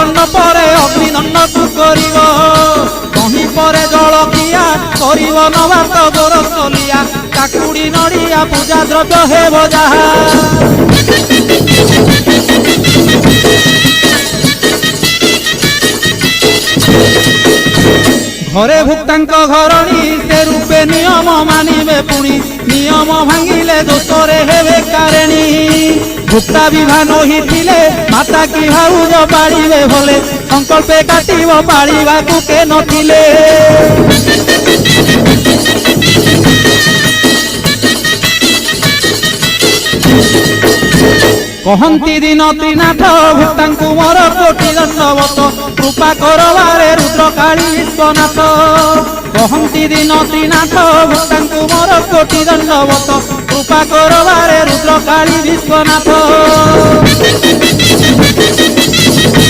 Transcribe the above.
दंड परे अग्निदंड तू करिव कहीं परे जलकिया करिव नवात गोरखलिया काकुड़ी नड़िया पूजा द्रव्य हेब जहा घरे भुक्तांक घरणी से रूपे नियम मानिबे पुणी नियम भांगिले दोषरे हेबे कारेणी भुक्ता विधान होइथिले माता की भाउज पाड़िबे भले संकल्पे काटिब पाड़िबाकु के नथिले कहती दिन त्रिनाथ भुक्तांकु मोर कोटि दंडवत कृपा करवारे रुद्रकाली विश्वनाथ कहती दिन त्रिनाथ भुक्तांकु मोर कोटि दंडवत कृपा करवारे रुद्रकाली विश्वनाथ।